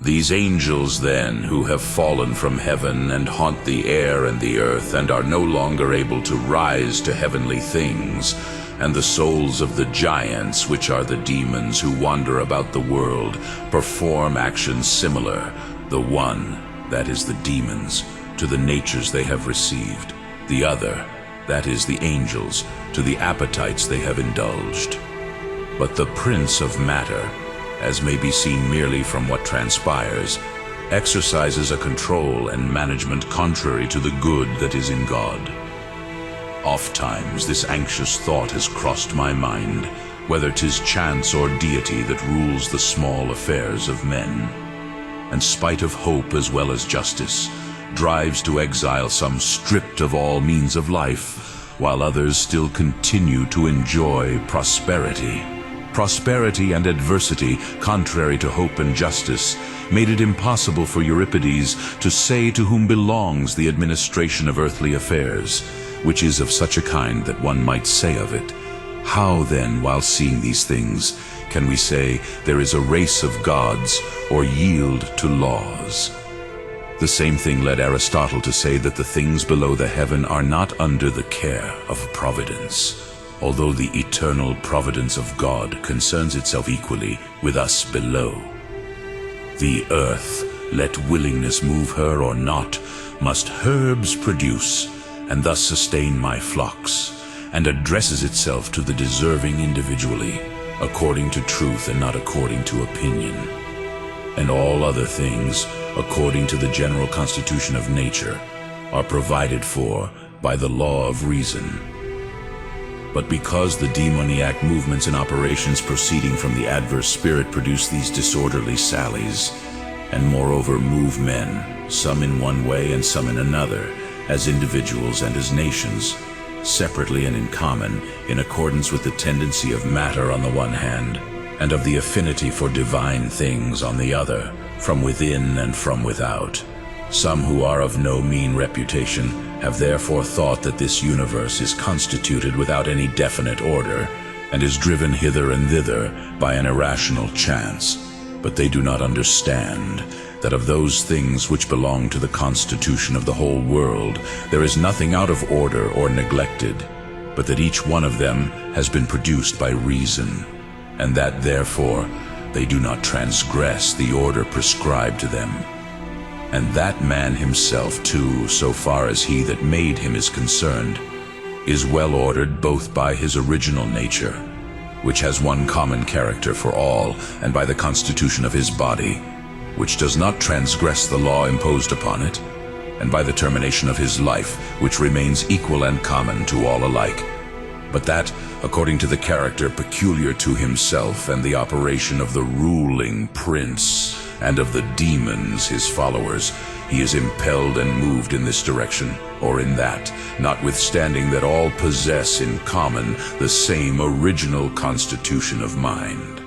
These angels, then, who have fallen from heaven and haunt the air and the earth and are no longer able to rise to heavenly things, and the souls of the giants, which are the demons who wander about the world, perform actions similar, the one, that is the demons, to the natures they have received, the other, that is the angels, to the appetites they have indulged. But the prince of matter, as may be seen merely from what transpires, exercises a control and management contrary to the good that is in God. Ofttimes this anxious thought has crossed my mind, whether 'tis chance or deity that rules the small affairs of men, and spite of hope as well as justice, drives to exile some stripped of all means of life, while others still continue to enjoy prosperity. Prosperity and adversity, contrary to hope and justice, made it impossible for Euripides to say to whom belongs the administration of earthly affairs, which is of such a kind that one might say of it, how then, while seeing these things, can we say there is a race of gods or yield to laws? The same thing led Aristotle to say that the things below the heaven are not under the care of Providence, although the eternal providence of God concerns itself equally with us below. The earth, let willingness move her or not, must herbs produce, and thus sustain my flocks, and addresses itself to the deserving individually, according to truth and not according to opinion. And all other things, according to the general constitution of nature, are provided for by the law of reason. But because the demoniac movements and operations proceeding from the adverse spirit produce these disorderly sallies, and moreover move men, some in one way and some in another, as individuals and as nations, separately and in common, in accordance with the tendency of matter on the one hand, and of the affinity for divine things on the other, from within and from without. Some who are of no mean reputation have therefore thought that this universe is constituted without any definite order, and is driven hither and thither by an irrational chance. But they do not understand that of those things which belong to the constitution of the whole world, there is nothing out of order or neglected, but that each one of them has been produced by reason, and that therefore they do not transgress the order prescribed to them. And that man himself too, so far as he that made him is concerned, is well ordered both by his original nature, which has one common character for all, and by the constitution of his body, which does not transgress the law imposed upon it, and by the termination of his life, which remains equal and common to all alike, but that, according to the character peculiar to himself and the operation of the ruling prince, and of the demons, his followers, he is impelled and moved in this direction, or in that, notwithstanding that all possess in common the same original constitution of mind.